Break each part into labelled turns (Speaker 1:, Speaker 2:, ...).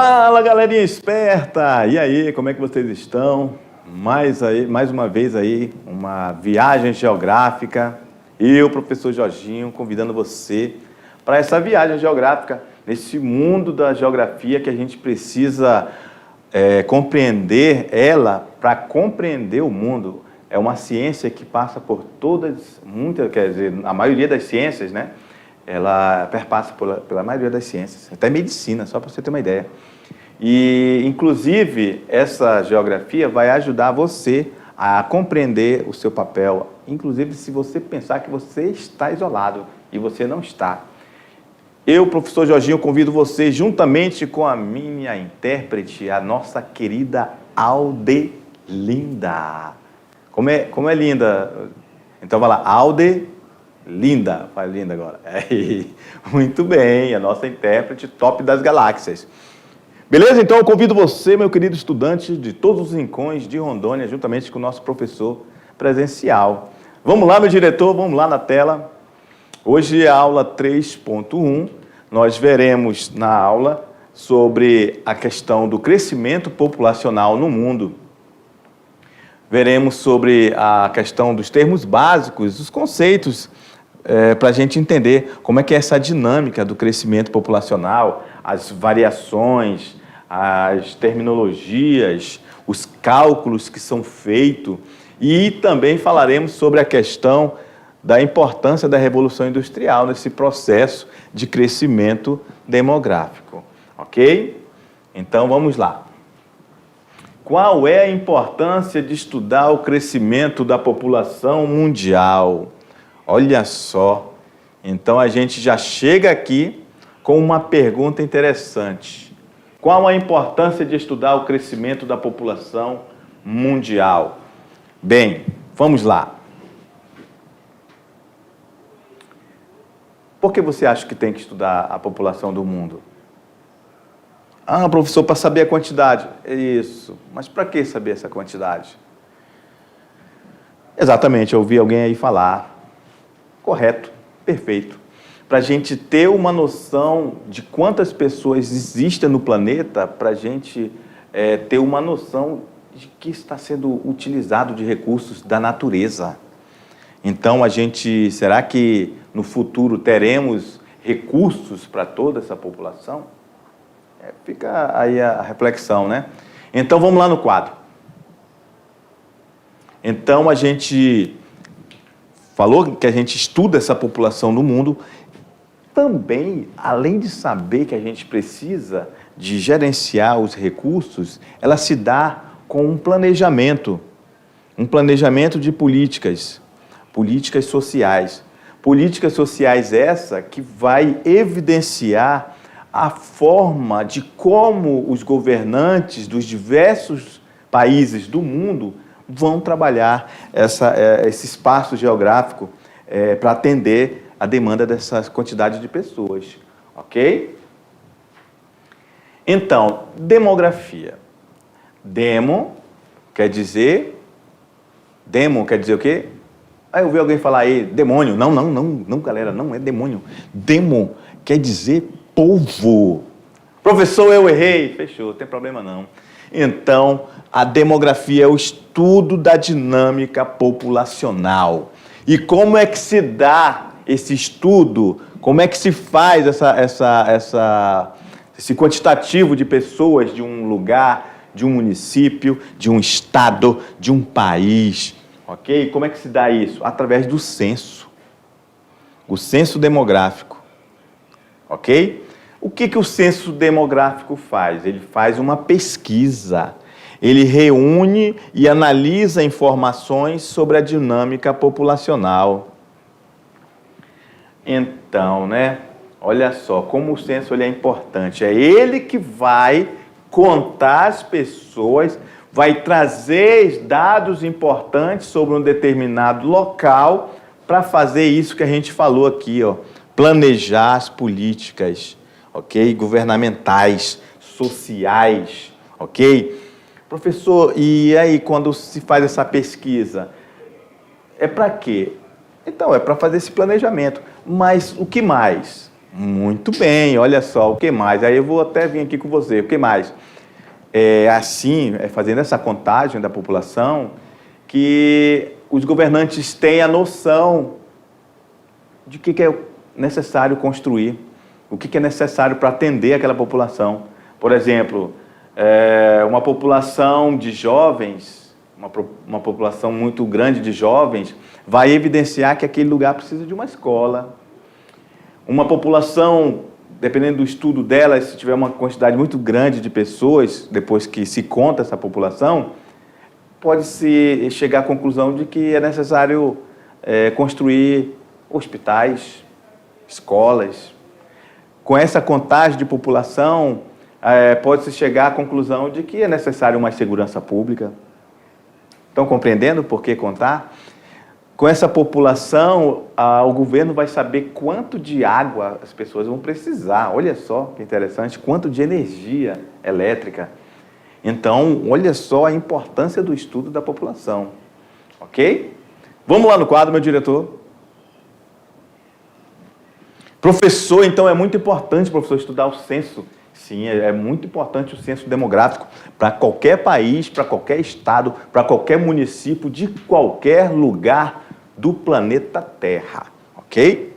Speaker 1: Fala, galerinha esperta! E aí, como é que vocês estão? Mais uma vez aí, uma viagem geográfica. Eu, professor Jorginho, convidando você para essa viagem geográfica, nesse mundo da geografia que a gente precisa compreender ela para compreender o mundo. É uma ciência que passa por a maioria das ciências, né? Ela perpassa pela maioria das ciências, até medicina, só para você ter uma ideia. E, inclusive, essa geografia vai ajudar você a compreender o seu papel, inclusive se você pensar que você está isolado, e você não está. Eu, professor Jorginho, convido você, juntamente com a minha intérprete, a nossa querida Aldelinda. Como é linda? Então, vai lá, Aldelinda. Fala linda agora. Muito bem, a nossa intérprete top das galáxias. Beleza? Então eu convido você, meu querido estudante de todos os rincões de Rondônia, juntamente com o nosso professor presencial. Vamos lá, meu diretor, vamos lá na tela. Hoje é a aula 3.1. Nós veremos na aula sobre a questão do crescimento populacional no mundo. Veremos sobre a questão dos termos básicos, os conceitos, para a gente entender como é que é essa dinâmica do crescimento populacional, as variações, as terminologias, os cálculos que são feitos, e também falaremos sobre a questão da importância da Revolução Industrial nesse processo de crescimento demográfico, ok? Então vamos lá. Qual é a importância de estudar o crescimento da população mundial? Olha só, então a gente já chega aqui com uma pergunta interessante. Qual a importância de estudar o crescimento da população mundial? Bem, vamos lá. Por que você acha que tem que estudar a população do mundo? Ah, professor, para saber a quantidade. Isso, mas para que saber essa quantidade? Exatamente, eu ouvi alguém aí falar. Correto, perfeito. Para a gente ter uma noção de quantas pessoas existem no planeta, para a gente ter uma noção de que está sendo utilizado de recursos da natureza. Então, será que no futuro teremos recursos para toda essa população? Fica aí a reflexão, né? Então, vamos lá no quadro. Então, a gente falou que a gente estuda essa população no mundo. Também, além de saber que a gente precisa de gerenciar os recursos, ela se dá com um planejamento de políticas sociais. Políticas sociais essa que vai evidenciar a forma de como os governantes dos diversos países do mundo vão trabalhar esse espaço geográfico para atender a demanda dessa quantidade de pessoas, ok? Então, demografia. Demo quer dizer o quê? Aí eu vi alguém falar aí, demônio. Não, galera, não é demônio. Demo quer dizer povo. Professor, eu errei. Fechou, não tem problema não. Então, a demografia é o estudo da dinâmica populacional. E como é que se dá esse estudo? Como é que se faz esse quantitativo de pessoas de um lugar, de um município, de um estado, de um país? Ok? Como é que se dá isso? Através do censo. O censo demográfico. Ok? O que o censo demográfico faz? Ele faz uma pesquisa. Ele reúne e analisa informações sobre a dinâmica populacional. Então, né? Olha só como o censo é importante. É ele que vai contar as pessoas, vai trazer dados importantes sobre um determinado local para fazer isso que a gente falou aqui, ó, planejar as políticas, ok? Governamentais, sociais, ok? Professor, e aí quando se faz essa pesquisa, é para quê? Então, é para fazer esse planejamento. Mas o que mais? Muito bem, olha só, o que mais? Aí eu vou até vir aqui com você, o que mais? Fazendo essa contagem da população, que os governantes têm a noção de que é necessário construir, o que é necessário para atender aquela população. Por exemplo, uma população de jovens, uma população muito grande de jovens, vai evidenciar que aquele lugar precisa de uma escola. Uma população, dependendo do estudo dela, se tiver uma quantidade muito grande de pessoas, depois que se conta essa população, pode-se chegar à conclusão de que é necessário construir hospitais, escolas. Com essa contagem de população, pode-se chegar à conclusão de que é necessário mais segurança pública. Estão compreendendo por que contar? Com essa população, o governo vai saber quanto de água as pessoas vão precisar. Olha só que interessante, quanto de energia elétrica. Então, olha só a importância do estudo da população. Ok? Vamos lá no quadro, meu diretor. Professor, então, é muito importante, professor, estudar o censo. Sim, é muito importante o censo demográfico para qualquer país, para qualquer estado, para qualquer município, de qualquer lugar do planeta Terra, ok?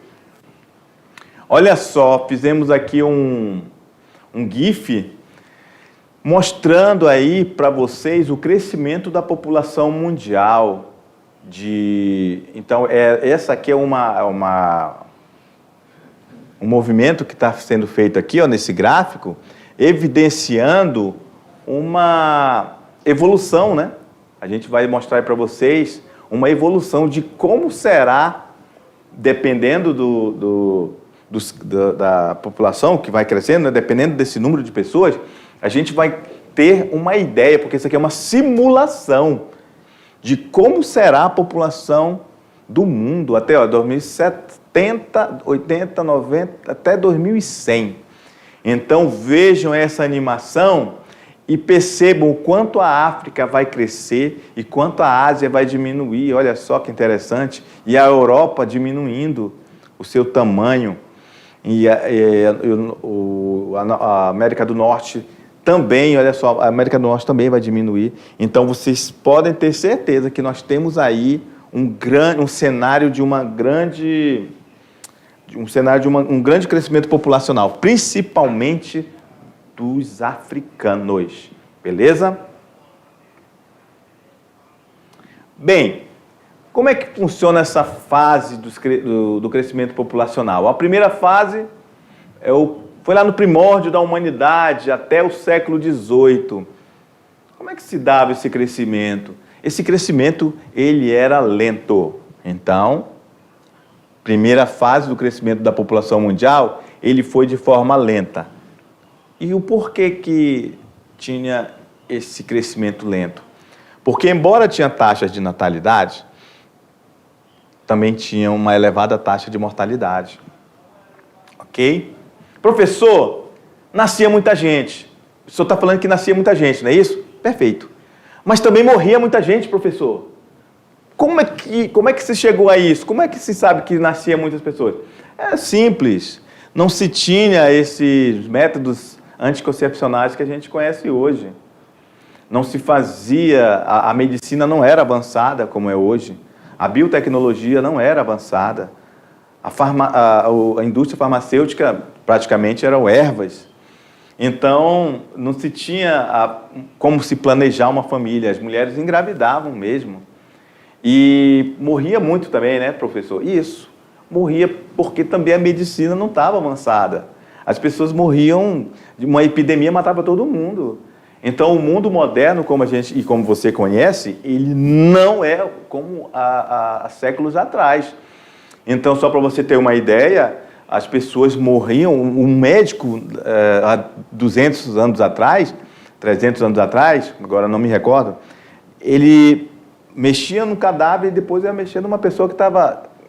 Speaker 1: Olha só, fizemos aqui um GIF mostrando aí para vocês o crescimento da população mundial. Então, essa aqui é um movimento que está sendo feito aqui, ó, nesse gráfico, evidenciando uma evolução, né? A gente vai mostrar para vocês uma evolução de como será, dependendo da população que vai crescendo, né? Dependendo desse número de pessoas, a gente vai ter uma ideia, porque isso aqui é uma simulação de como será a população do mundo até 2070, 80, 90, até 2100. Então vejam essa animação e percebam o quanto a África vai crescer e quanto a Ásia vai diminuir. Olha só que interessante. E a Europa diminuindo o seu tamanho. E a América do Norte também, olha só, a América do Norte também vai diminuir. Então vocês podem ter certeza que nós temos aí um cenário de um grande crescimento populacional, principalmente dos africanos. Beleza? Bem, como é que funciona essa fase do crescimento populacional? A primeira fase foi lá no primórdio da humanidade, até o século XVIII. Como é que se dava esse crescimento? Esse crescimento, ele era lento. Então, primeira fase do crescimento da população mundial, ele foi de forma lenta. E o porquê que tinha esse crescimento lento? Porque, embora tinha taxas de natalidade, também tinha uma elevada taxa de mortalidade. Ok? Professor, nascia muita gente. O senhor está falando que nascia muita gente, não é isso? Perfeito. Mas também morria muita gente, professor. Como é que se chegou a isso? Como é que se sabe que nascia muitas pessoas? É simples. Não se tinha esses métodos anticoncepcionais que a gente conhece hoje. Não se fazia, a medicina não era avançada como é hoje. A biotecnologia não era avançada. A indústria farmacêutica praticamente eram ervas. Então, não se tinha como se planejar uma família. As mulheres engravidavam mesmo. E morria muito também, né, professor? Isso. Morria porque também a medicina não estava avançada. As pessoas morriam, uma epidemia matava todo mundo. Então, o mundo moderno, como a gente e como você conhece, ele não é como há séculos atrás. Então, só para você ter uma ideia, as pessoas morriam, um médico há 200 anos atrás, 300 anos atrás, agora não me recordo, ele mexia no cadáver e depois ia mexer numa pessoa que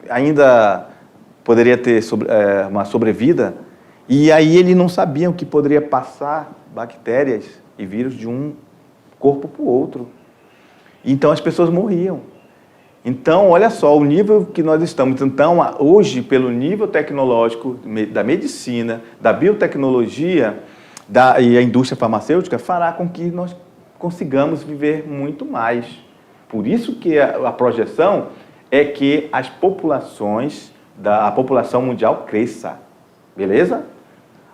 Speaker 1: ainda poderia ter uma sobrevida, e aí ele não sabia o que poderia passar bactérias e vírus de um corpo para o outro. Então as pessoas morriam. Então, olha só, o nível que nós estamos. Então, hoje, pelo nível tecnológico da medicina, da biotecnologia e a indústria farmacêutica, fará com que nós consigamos viver muito mais. Por isso que a projeção é que a população mundial cresça. Beleza?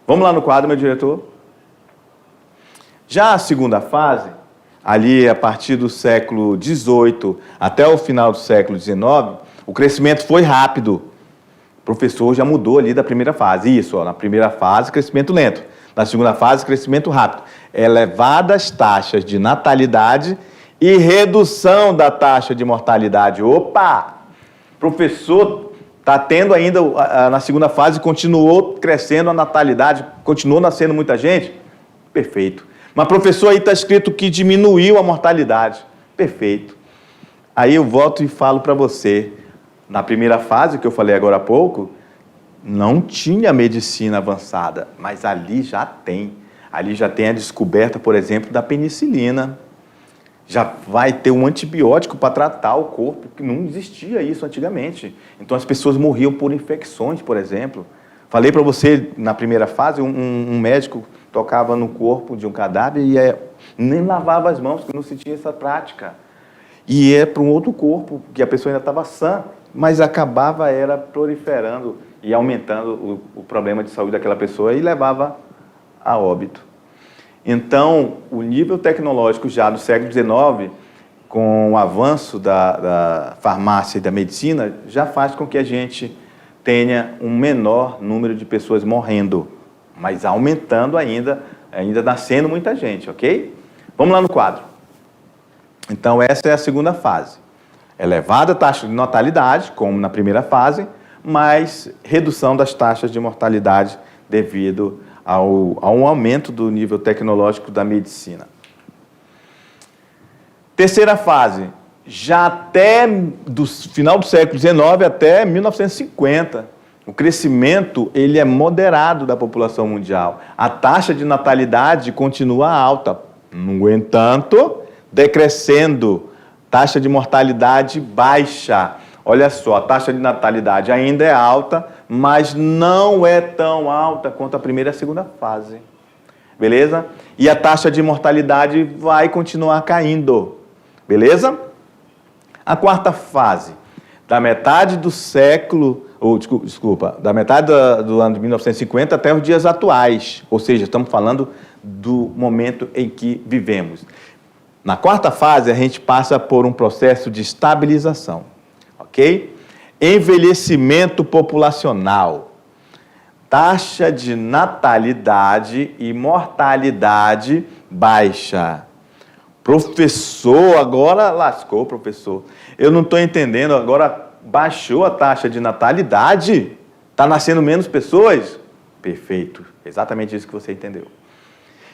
Speaker 1: Vamos lá no quadro, meu diretor. Já a segunda fase, ali a partir do século XVIII até o final do século XIX, o crescimento foi rápido. O professor já mudou ali da primeira fase. Isso, ó, na primeira fase, crescimento lento. Na segunda fase, crescimento rápido. Elevadas taxas de natalidade e redução da taxa de mortalidade. Opa! Professor, está tendo ainda, na segunda fase, continuou crescendo a natalidade, continuou nascendo muita gente? Perfeito. Mas, professor, aí está escrito que diminuiu a mortalidade. Perfeito. Aí eu volto e falo para você, na primeira fase, que eu falei agora há pouco, não tinha medicina avançada, mas ali já tem. Ali já tem a descoberta, por exemplo, da penicilina. Já vai ter um antibiótico para tratar o corpo, que não existia isso antigamente. Então as pessoas morriam por infecções, por exemplo. Falei para você, na primeira fase, um médico tocava no corpo de um cadáver e nem lavava as mãos, porque não se tinha essa prática. E é para um outro corpo, que a pessoa ainda estava sã, mas acabava proliferando e aumentando o problema de saúde daquela pessoa e levava a óbito. Então, o nível tecnológico já do século XIX, com o avanço da farmácia e da medicina, já faz com que a gente tenha um menor número de pessoas morrendo, mas aumentando ainda nascendo muita gente, ok? Vamos lá no quadro. Então, essa é a segunda fase. Elevada taxa de natalidade, como na primeira fase, mas redução das taxas de mortalidade devido a um aumento do nível tecnológico da medicina. Terceira fase, já até do final do século XIX até 1950, o crescimento ele é moderado da população mundial. A taxa de natalidade continua alta, no entanto, decrescendo, taxa de mortalidade baixa. Olha só, a taxa de natalidade ainda é alta, mas não é tão alta quanto a primeira e a segunda fase. Beleza? E a taxa de mortalidade vai continuar caindo. Beleza? A quarta fase, da metade do século, da metade do ano de 1950 até os dias atuais. Ou seja, estamos falando do momento em que vivemos. Na quarta fase, a gente passa por um processo de estabilização. Ok? Envelhecimento populacional, taxa de natalidade e mortalidade baixa. Professor, agora lascou, professor. Eu não estou entendendo, agora baixou a taxa de natalidade? Está nascendo menos pessoas? Perfeito, exatamente isso que você entendeu.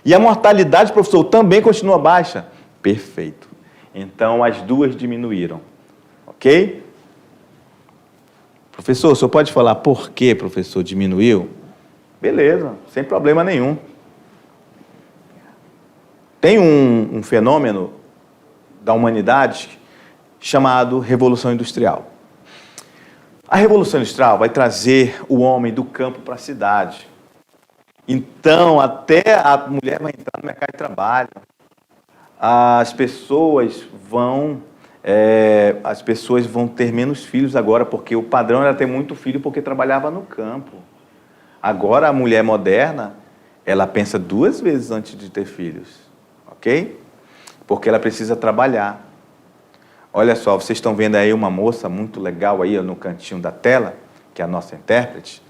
Speaker 1: E a mortalidade, professor, também continua baixa? Perfeito. Então, as duas diminuíram, ok? Professor, o senhor pode falar por que, professor, diminuiu? Beleza, sem problema nenhum. Tem um fenômeno da humanidade chamado Revolução Industrial. A Revolução Industrial vai trazer o homem do campo para a cidade. Então, até a mulher vai entrar no mercado de trabalho. As pessoas vão ter menos filhos agora, porque o padrão era ter muito filho porque trabalhava no campo. Agora, a mulher moderna, ela pensa 2 vezes antes de ter filhos, ok? Porque ela precisa trabalhar. Olha só, vocês estão vendo aí uma moça muito legal aí no cantinho da tela, que é a nossa intérprete.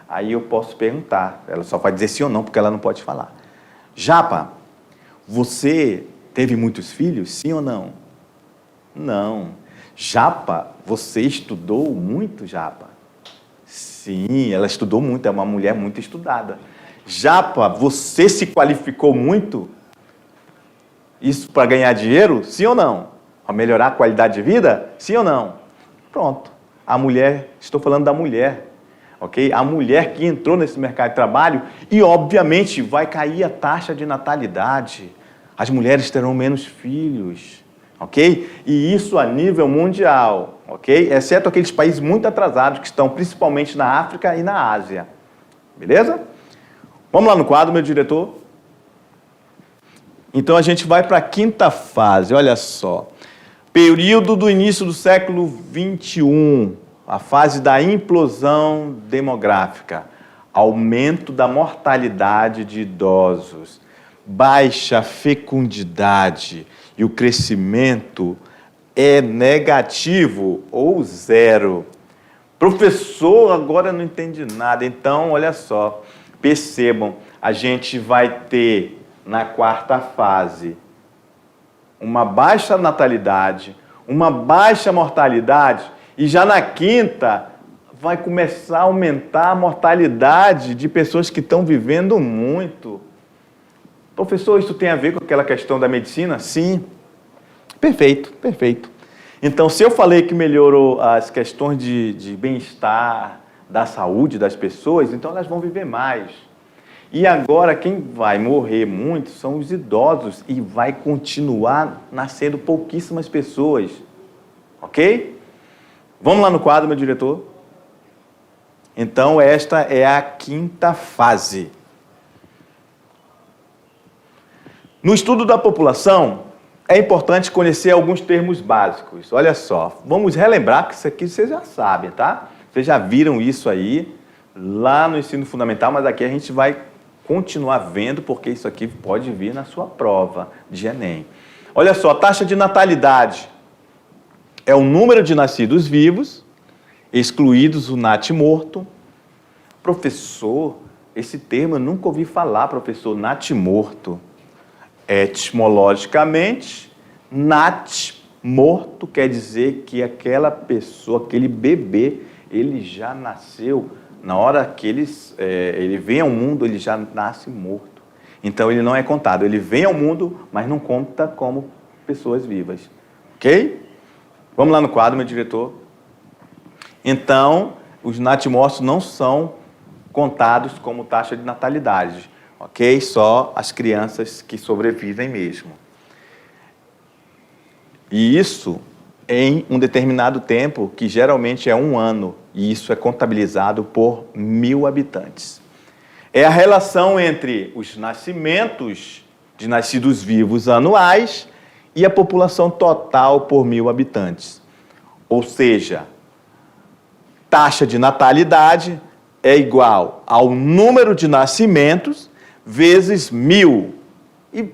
Speaker 1: Aí eu posso perguntar, ela só vai dizer sim ou não, porque ela não pode falar. Japa, você teve muitos filhos, sim ou não? Não. Japa, você estudou muito, Japa? Sim, ela estudou muito, é uma mulher muito estudada. Japa, você se qualificou muito? Isso para ganhar dinheiro? Sim ou não? Para melhorar a qualidade de vida? Sim ou não? Pronto. A mulher, estou falando da mulher, ok? A mulher que entrou nesse mercado de trabalho e, obviamente, vai cair a taxa de natalidade. As mulheres terão menos filhos. ok? E isso a nível mundial, ok? Exceto aqueles países muito atrasados que estão principalmente na África e na Ásia, beleza? Vamos lá no quadro, meu diretor? Então a gente vai para a quinta fase, olha só. Período do início do século XXI, a fase da implosão demográfica, aumento da mortalidade de idosos, baixa fecundidade e o crescimento é negativo ou zero. Professor, agora não entendi nada. Então, olha só, percebam, a gente vai ter na quarta fase uma baixa natalidade, uma baixa mortalidade, e já na quinta vai começar a aumentar a mortalidade de pessoas que estão vivendo muito. Professor, isso tem a ver com aquela questão da medicina? Sim. Perfeito, perfeito. Então, se eu falei que melhorou as questões de bem-estar, da saúde das pessoas, então elas vão viver mais. E agora quem vai morrer muito são os idosos e vai continuar nascendo pouquíssimas pessoas. Ok? Vamos lá no quadro, meu diretor? Então, esta é a quinta fase. No estudo da população, é importante conhecer alguns termos básicos. Olha só, vamos relembrar que isso aqui vocês já sabem, tá? Vocês já viram isso aí lá no ensino fundamental, mas aqui a gente vai continuar vendo, porque isso aqui pode vir na sua prova de Enem. Olha só, a taxa de natalidade é o número de nascidos vivos, excluídos o natimorto. Professor, esse termo eu nunca ouvi falar, professor, natimorto. Etimologicamente, natimorto quer dizer que aquela pessoa, aquele bebê, ele já nasceu. Na hora que ele vem ao mundo, ele já nasce morto. Então, ele não é contado. Ele vem ao mundo, mas não conta como pessoas vivas. Ok? Vamos lá no quadro, meu diretor. Então, os natimortos não são contados como taxa de natalidade. Ok? Só as crianças que sobrevivem mesmo. E isso em um determinado tempo, que geralmente é 1 ano, e isso é contabilizado por 1.000 habitantes. É a relação entre os nascimentos de nascidos vivos anuais e a população total por 1.000 habitantes. Ou seja, taxa de natalidade é igual ao número de nascimentos vezes 1.000 e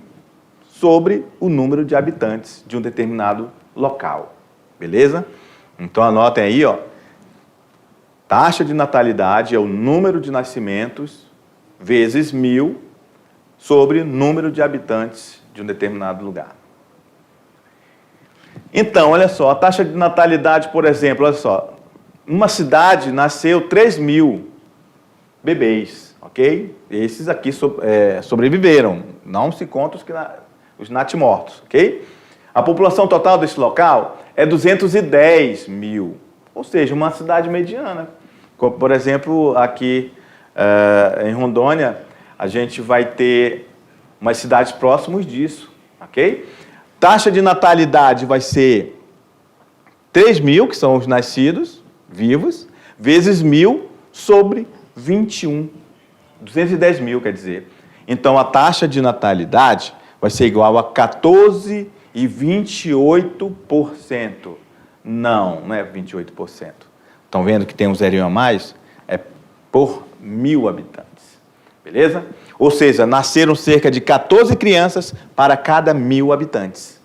Speaker 1: sobre o número de habitantes de um determinado local. Beleza? Então anotem aí, ó. Taxa de natalidade é o número de nascimentos vezes 1.000 sobre o número de habitantes de um determinado lugar. Então, olha só, a taxa de natalidade, por exemplo, olha só, numa cidade nasceu 3.000 bebês, ok? Esses aqui sobreviveram, não se conta os natimortos, ok? A população total desse local é 210.000, ou seja, uma cidade mediana. Como, por exemplo, aqui em Rondônia, a gente vai ter umas cidades próximas disso, ok? Taxa de natalidade vai ser 3.000, que são os nascidos vivos, vezes 1.000 sobre 21. 210.000, quer dizer. Então, a taxa de natalidade vai ser igual a 14,28%. Não é 28%. Estão vendo que tem um zerinho a mais? É por 1.000 habitantes. Beleza? Ou seja, nasceram cerca de 14 crianças para cada 1.000 habitantes.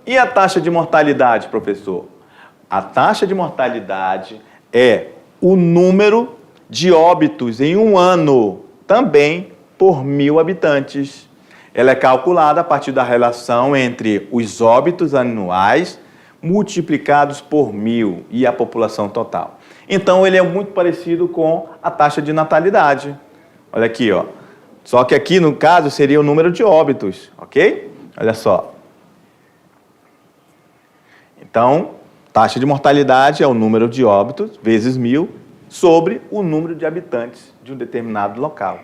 Speaker 1: E a taxa de mortalidade, professor? A taxa de mortalidade é o número de óbitos em 1 ano, também por 1.000 habitantes. Ela é calculada a partir da relação entre os óbitos anuais multiplicados por 1.000 e a população total. Então, ele é muito parecido com a taxa de natalidade. Olha aqui, ó. Só que aqui, no caso, seria o número de óbitos, ok? Olha só. Então, taxa de mortalidade é o número de óbitos vezes 1.000 sobre o número de habitantes de um determinado local.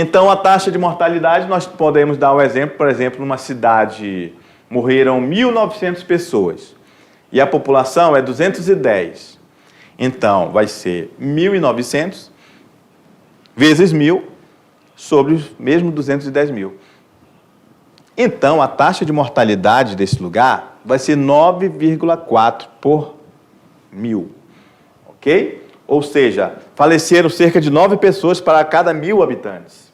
Speaker 1: Então, a taxa de mortalidade, nós podemos dar um exemplo, por exemplo, numa cidade morreram 1.900 pessoas e a população é 210. Então, vai ser 1.900 vezes 1.000 sobre os mesmos 210 mil. Então, a taxa de mortalidade desse lugar vai ser 9,4 por 1.000. Ok? Ou seja, faleceram cerca de 9 pessoas para cada 1.000 habitantes.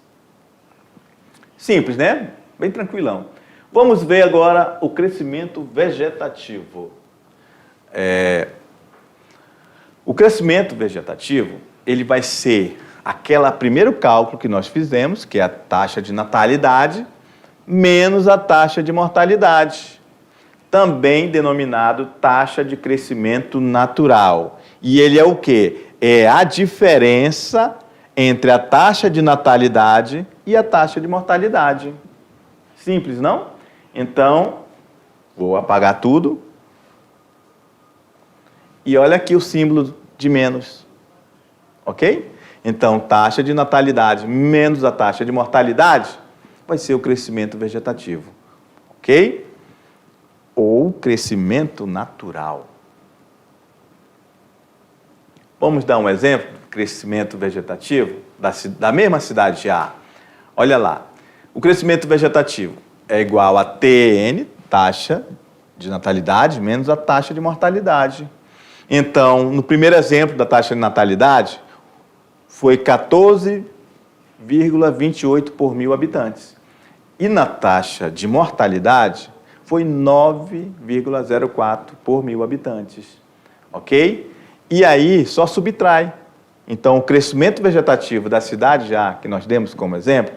Speaker 1: Simples, né? Bem tranquilão. Vamos ver agora o crescimento vegetativo. O crescimento vegetativo, ele vai ser aquele primeiro cálculo que nós fizemos, que é a taxa de natalidade, menos a taxa de mortalidade, também denominado taxa de crescimento natural. E ele é o quê? É a diferença entre a taxa de natalidade e a taxa de mortalidade. Simples, não? Então, vou apagar tudo. E olha aqui o símbolo de menos. Ok? Então, taxa de natalidade menos a taxa de mortalidade vai ser o crescimento vegetativo. Ok? Ou crescimento natural. Vamos dar um exemplo do crescimento vegetativo da mesma cidade A. Olha lá. O crescimento vegetativo é igual a TN, taxa de natalidade, menos a taxa de mortalidade. Então, no primeiro exemplo da taxa de natalidade, foi 14,28 por 1.000 habitantes. E na taxa de mortalidade, foi 9,04 por 1.000 habitantes. Ok? E aí, só subtrai. Então, o crescimento vegetativo da cidade já, que nós demos como exemplo,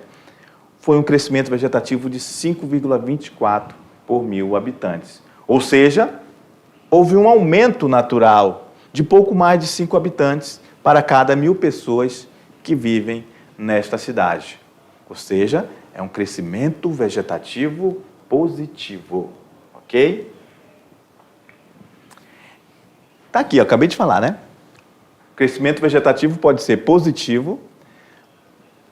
Speaker 1: foi um crescimento vegetativo de 5,24 por 1.000 habitantes. Ou seja, houve um aumento natural de pouco mais de 5 habitantes para cada 1.000 pessoas que vivem nesta cidade. Ou seja, é um crescimento vegetativo positivo. Ok? Está aqui, eu acabei de falar, né? O crescimento vegetativo pode ser positivo,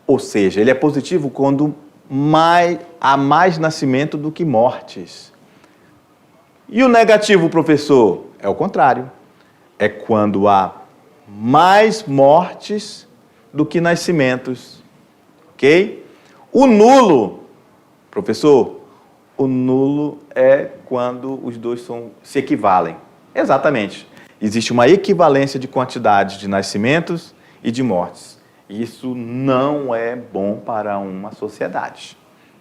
Speaker 1: ou seja, ele é positivo quando há mais nascimento do que mortes. E o negativo, professor? É o contrário. É quando há mais mortes do que nascimentos. Ok? O nulo, professor, o nulo é quando os dois se equivalem. Exatamente. Existe uma equivalência de quantidade de nascimentos e de mortes. Isso não é bom para uma sociedade.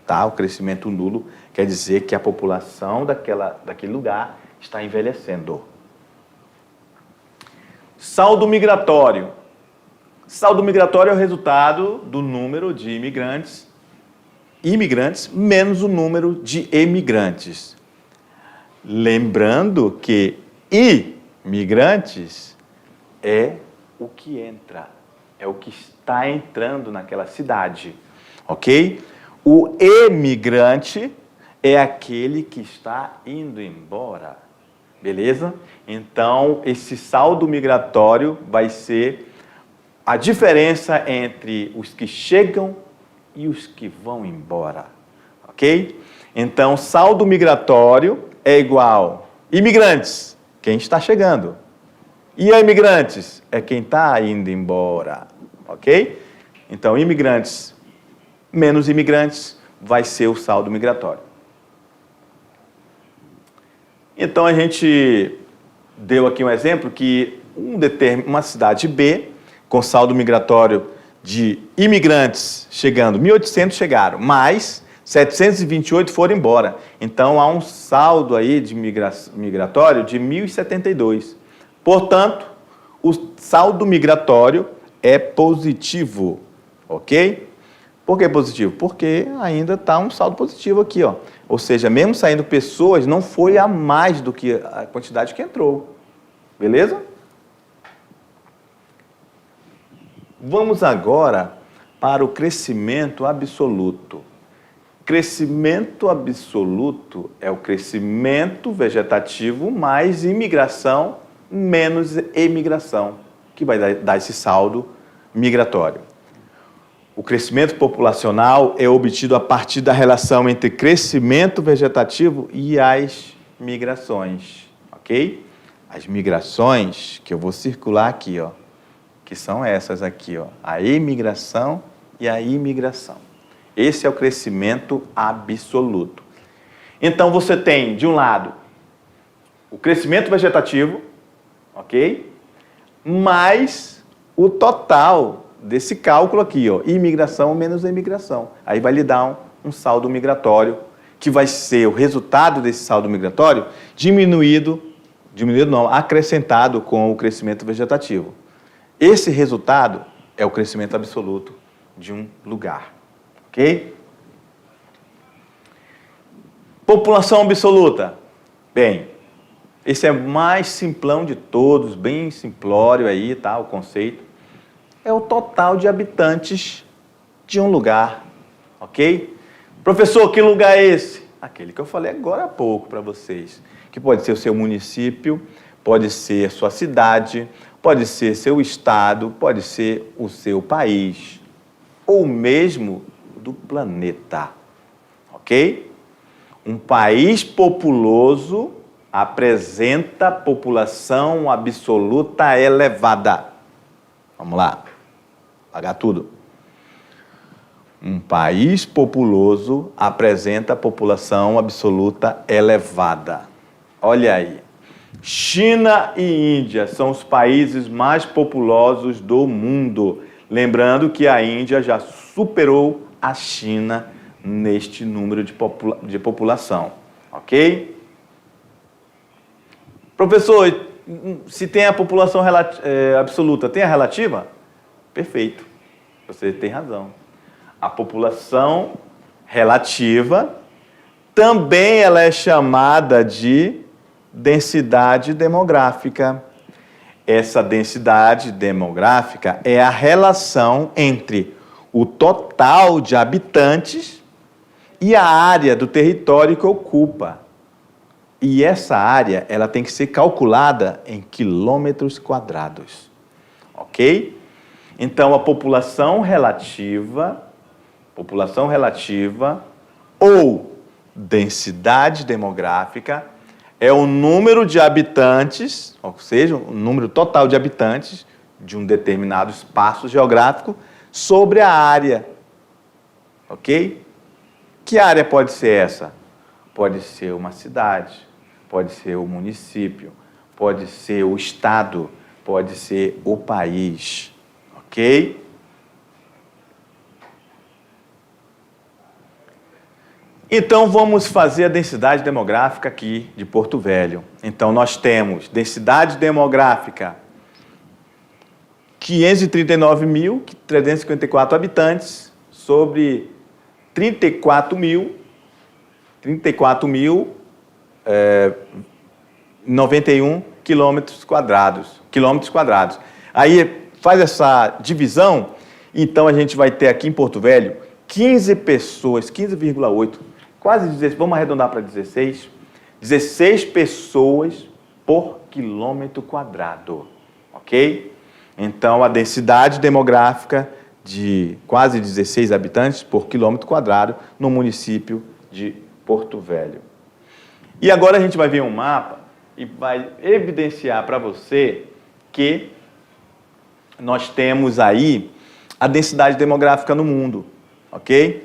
Speaker 1: Tá? O crescimento nulo quer dizer que a população daquele lugar está envelhecendo. Saldo migratório. Saldo migratório é o resultado do número de imigrantes menos o número de emigrantes. Lembrando que imigrantes é o que entra, é o que está entrando naquela cidade, ok? O emigrante é aquele que está indo embora, beleza? Então, esse saldo migratório vai ser a diferença entre os que chegam e os que vão embora, ok? Então, saldo migratório é igual imigrantes, quem está chegando. E imigrantes é quem está indo embora, ok? Então, imigrantes menos imigrantes vai ser o saldo migratório. Então, a gente deu aqui um exemplo que uma cidade B, com saldo migratório de imigrantes chegando, 1.800 chegaram, mas 728 foram embora. Então, há um saldo aí de migratório de 1.072. Portanto, o saldo migratório é positivo, ok? Por que positivo? Porque ainda está um saldo positivo aqui, ó. Ou seja, mesmo saindo pessoas, não foi a mais do que a quantidade que entrou. Beleza? Vamos agora para o crescimento absoluto. Crescimento absoluto é o crescimento vegetativo mais imigração menos emigração, que vai dar esse saldo migratório. O crescimento populacional é obtido a partir da relação entre crescimento vegetativo e as migrações, ok? As migrações, que eu vou circular aqui, ó, que são essas aqui, ó, a emigração e a imigração. Esse é o crescimento absoluto. Então, você tem, de um lado, o crescimento vegetativo, ok? Mais o total desse cálculo aqui, ó, imigração menos imigração. Aí vai lhe dar um saldo migratório, que vai ser o resultado desse saldo migratório acrescentado com o crescimento vegetativo. Esse resultado é o crescimento absoluto de um lugar, ok? População absoluta. Bem, esse é o mais simplão de todos, bem simplório aí, tá, o conceito. É o total de habitantes de um lugar, ok? Professor, que lugar é esse? Aquele que eu falei agora há pouco para vocês, que pode ser o seu município, pode ser a sua cidade, pode ser seu estado, pode ser o seu país, ou mesmo do planeta, ok? Um país populoso apresenta população absoluta elevada. Vamos lá, pagar tudo. Um país populoso apresenta população absoluta elevada. Olha aí. China e Índia são os países mais populosos do mundo. Lembrando que a Índia já superou a China neste número de população. Ok? Professor, se tem a população absoluta, tem a relativa? Perfeito. Você tem razão. A população relativa também ela é chamada de densidade demográfica. Essa densidade demográfica é a relação entre o total de habitantes e a área do território que ocupa. E essa área ela tem que ser calculada em quilômetros quadrados. Ok? Então, a população relativa ou densidade demográfica é o número de habitantes, ou seja, o número total de habitantes de um determinado espaço geográfico sobre a área. Ok? Que área pode ser essa? Pode ser uma cidade, pode ser o município, pode ser o estado, pode ser o país. Ok? Então, vamos fazer a densidade demográfica aqui de Porto Velho. Então, nós temos densidade demográfica 539.354 habitantes sobre 34.091 quilômetros quadrados. Aí, faz essa divisão, então a gente vai ter aqui em Porto Velho 15 pessoas, 15,8, quase 16, vamos arredondar para 16 pessoas por quilômetro quadrado, ok? Então, a densidade demográfica de quase 16 habitantes por quilômetro quadrado no município de Porto Velho. E agora a gente vai ver um mapa e vai evidenciar para você que nós temos aí a densidade demográfica no mundo, ok?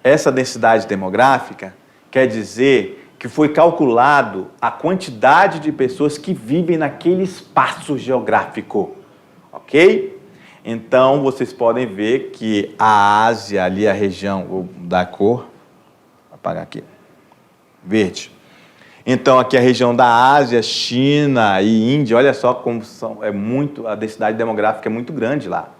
Speaker 1: Essa densidade demográfica quer dizer que foi calculado a quantidade de pessoas que vivem naquele espaço geográfico, ok? Então, vocês podem ver que a Ásia, ali a região, vou dar a cor, vou apagar aqui, verde. Então, aqui a região da Ásia, China e Índia, olha só como a densidade demográfica é muito grande lá,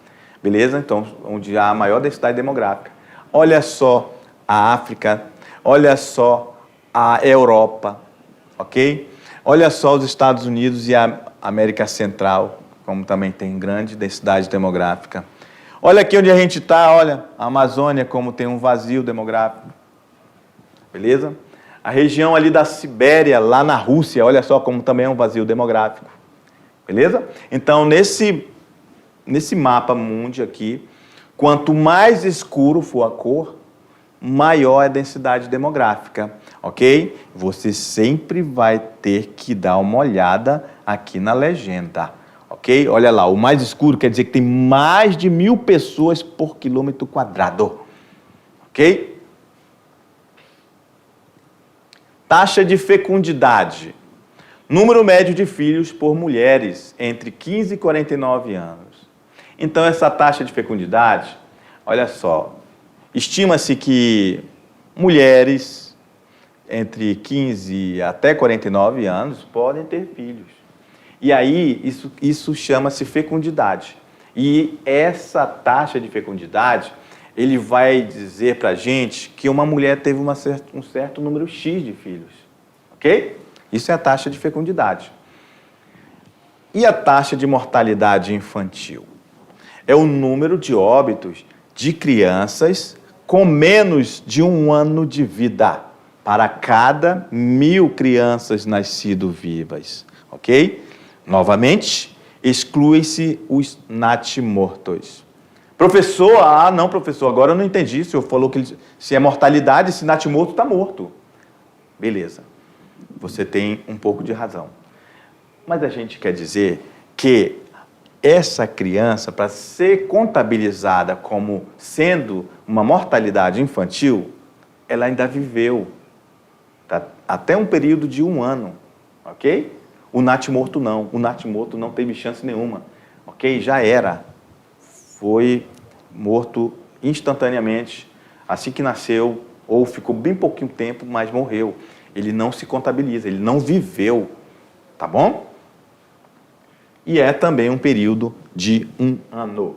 Speaker 1: beleza? Então, onde há a maior densidade demográfica. Olha só a África, olha só a Europa, ok? Olha só os Estados Unidos e a América Central, como também tem grande densidade demográfica. Olha aqui onde a gente está, olha, a Amazônia, como tem um vazio demográfico, beleza? A região ali da Sibéria, lá na Rússia, olha só como também é um vazio demográfico, beleza? Então, nesse mapa mundi aqui, Quanto mais escuro for a cor, maior é a densidade demográfica, ok? Você sempre vai ter que dar uma olhada aqui na legenda, ok? Olha lá, o mais escuro quer dizer que tem mais de 1.000 pessoas por quilômetro quadrado, ok? Taxa de fecundidade. Número médio de filhos por mulheres entre 15 e 49 anos. Então, essa taxa de fecundidade, olha só, estima-se que mulheres entre 15 até 49 anos podem ter filhos. E aí, isso chama-se fecundidade. E essa taxa de fecundidade, ele vai dizer para a gente que uma mulher teve um certo número X de filhos. Ok? Isso é a taxa de fecundidade. E a taxa de mortalidade infantil? É o número de óbitos de crianças com menos de 1 ano de vida para cada 1.000 crianças nascidas vivas, ok? Novamente, exclui-se os natimortos. Professor, não, professor, agora eu não entendi. O senhor falou que se é mortalidade, esse natimorto está morto. Beleza, você tem um pouco de razão. Mas a gente quer dizer que essa criança, para ser contabilizada como sendo uma mortalidade infantil, ela ainda viveu até um período de 1 ano, ok? O natimorto não. O natimorto não teve chance nenhuma, ok? Já era. Foi morto instantaneamente, assim que nasceu, ou ficou bem pouquinho tempo, mas morreu. Ele não se contabiliza, ele não viveu, tá bom? E é também um período de 1 ano.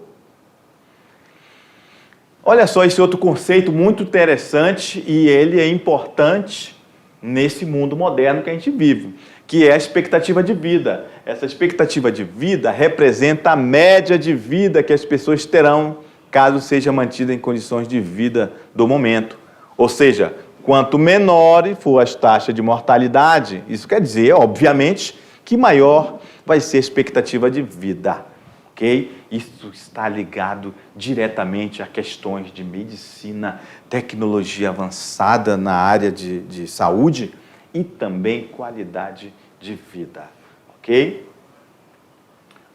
Speaker 1: Olha só esse outro conceito muito interessante e ele é importante nesse mundo moderno que a gente vive, que é a expectativa de vida. Essa expectativa de vida representa a média de vida que as pessoas terão caso seja mantida em condições de vida do momento. Ou seja, quanto menor for as taxas de mortalidade, isso quer dizer, obviamente, que maior vai ser a expectativa de vida, ok? Isso está ligado diretamente a questões de medicina, tecnologia avançada na área de saúde e também qualidade de vida, ok?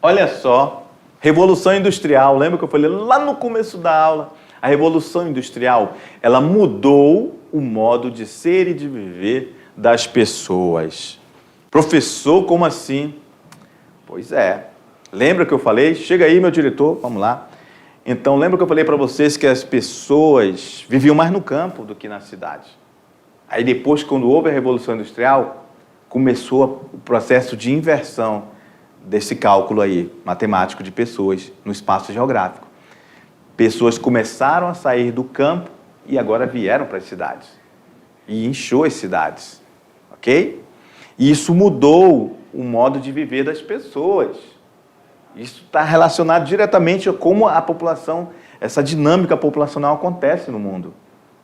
Speaker 1: Olha só, Revolução Industrial, lembra que eu falei lá no começo da aula? A Revolução Industrial, ela mudou o modo de ser e de viver das pessoas. Professor, como assim? Pois é. Lembra que eu falei? Chega aí, meu diretor, vamos lá. Então, lembra que eu falei para vocês que as pessoas viviam mais no campo do que na cidade? Aí depois, quando houve a Revolução Industrial, começou o processo de inversão desse cálculo aí, matemático de pessoas no espaço geográfico. Pessoas começaram a sair do campo e agora vieram para as cidades. E inchou as cidades, ok? E isso mudou o modo de viver das pessoas. Isso está relacionado diretamente a como a população, essa dinâmica populacional acontece no mundo,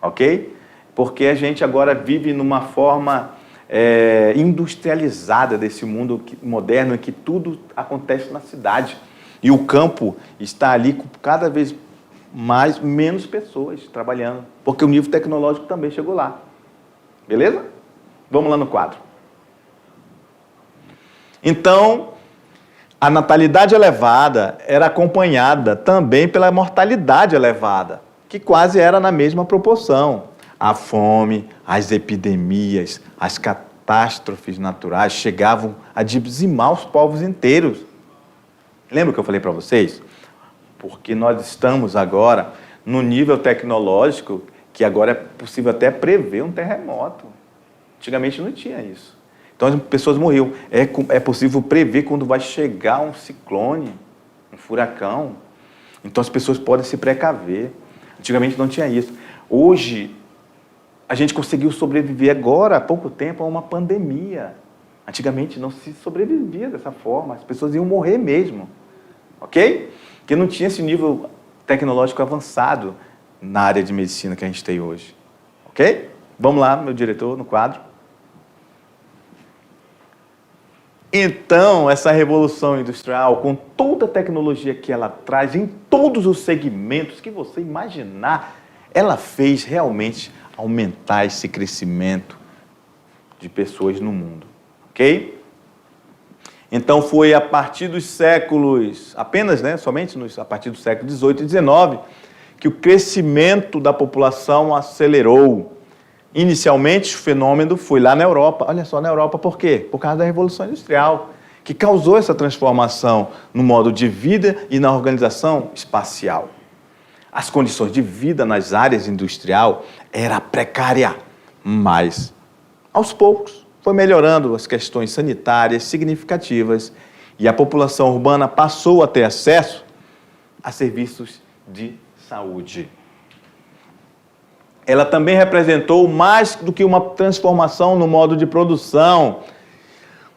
Speaker 1: ok? Porque a gente agora vive numa forma industrializada desse mundo moderno em que tudo acontece na cidade. E o campo está ali com cada vez menos pessoas trabalhando, porque o nível tecnológico também chegou lá. Beleza? Vamos lá no quadro. Então, a natalidade elevada era acompanhada também pela mortalidade elevada, que quase era na mesma proporção. A fome, as epidemias, as catástrofes naturais chegavam a dizimar os povos inteiros. Lembra que eu falei para vocês? Porque nós estamos agora no nível tecnológico que agora é possível até prever um terremoto. Antigamente não tinha isso. Então as pessoas morriam. É possível prever quando vai chegar um ciclone, um furacão. Então as pessoas podem se precaver. Antigamente não tinha isso. Hoje, a gente conseguiu sobreviver agora, há pouco tempo, a uma pandemia. Antigamente não se sobrevivia dessa forma. As pessoas iam morrer mesmo. Ok? Porque não tinha esse nível tecnológico avançado na área de medicina que a gente tem hoje. Ok? Vamos lá, meu diretor, no quadro. Então, essa revolução industrial, com toda a tecnologia que ela traz, em todos os segmentos que você imaginar, ela fez realmente aumentar esse crescimento de pessoas no mundo, ok? Então, foi a partir dos séculos, apenas, somente a partir do século XVIII e XIX, que o crescimento da população acelerou. Inicialmente, o fenômeno foi lá na Europa. Olha só, na Europa, por quê? Por causa da Revolução Industrial, que causou essa transformação no modo de vida e na organização espacial. As condições de vida nas áreas industriais era precária, mas, aos poucos, foi melhorando as questões sanitárias significativas e a população urbana passou a ter acesso a serviços de saúde. Ela também representou mais do que uma transformação no modo de produção,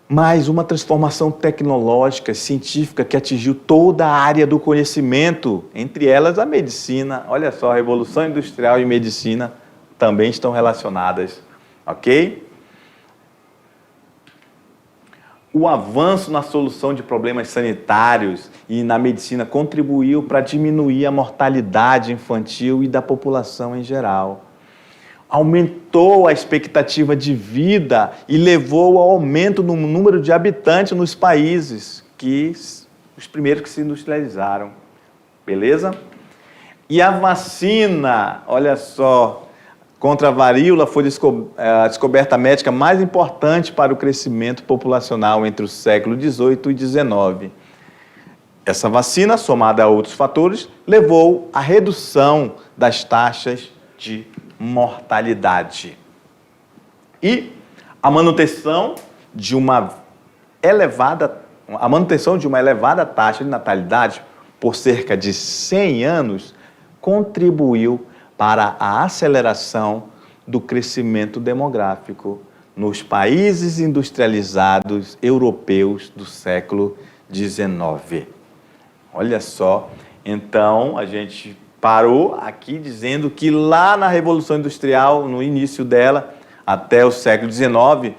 Speaker 1: mas uma transformação tecnológica, científica, que atingiu toda a área do conhecimento, entre elas a medicina. Olha só, a Revolução Industrial e medicina também estão relacionadas, ok? O avanço na solução de problemas sanitários e na medicina contribuiu para diminuir a mortalidade infantil e da população em geral. Aumentou a expectativa de vida e levou ao aumento no número de habitantes nos países, os primeiros que se industrializaram. Beleza? E a vacina, olha só, contra a varíola foi a descoberta médica mais importante para o crescimento populacional entre o século XVIII e XIX. Essa vacina, somada a outros fatores, levou à redução das taxas de mortalidade. E a manutenção de uma elevada taxa de natalidade por cerca de 100 anos contribuiu para a aceleração do crescimento demográfico nos países industrializados europeus do século XIX. Olha só, então a gente parou aqui dizendo que lá na Revolução Industrial, no início dela, até o século XIX,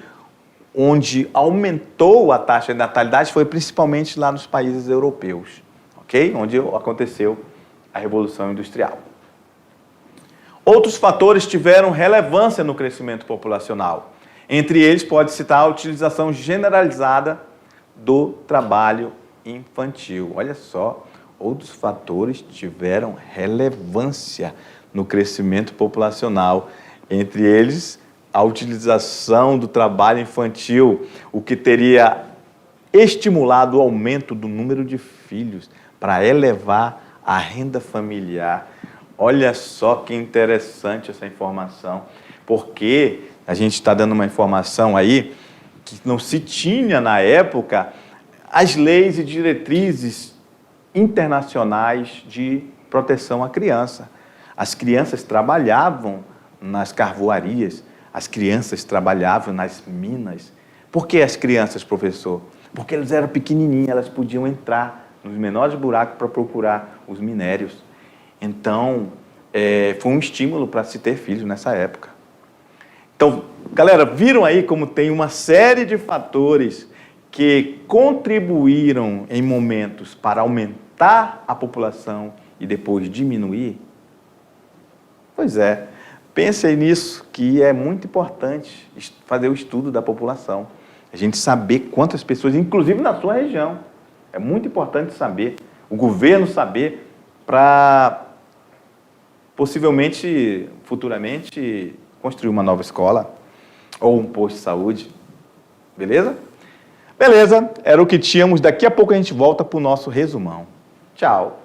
Speaker 1: onde aumentou a taxa de natalidade foi principalmente lá nos países europeus, ok? Onde aconteceu a Revolução Industrial. Outros fatores tiveram relevância no crescimento populacional. Entre eles, pode citar a utilização generalizada do trabalho infantil. Olha só, outros fatores tiveram relevância no crescimento populacional. Entre eles, a utilização do trabalho infantil, o que teria estimulado o aumento do número de filhos para elevar a renda familiar. Olha só que interessante essa informação, porque a gente está dando uma informação aí que não se tinha na época as leis e diretrizes internacionais de proteção à criança. As crianças trabalhavam nas carvoarias, as crianças trabalhavam nas minas. Por que as crianças, professor? Porque elas eram pequenininhas, elas podiam entrar nos menores buracos para procurar os minérios. Então, foi um estímulo para se ter filhos nessa época. Então, galera, viram aí como tem uma série de fatores que contribuíram em momentos para aumentar a população e depois diminuir? Pois é, pense aí nisso, que é muito importante fazer o estudo da população. A gente saber quantas pessoas, inclusive na sua região. É muito importante saber, o governo saber, para possivelmente, futuramente, construir uma nova escola ou um posto de saúde. Beleza? Beleza, era o que tínhamos. Daqui a pouco a gente volta para o nosso resumão. Tchau!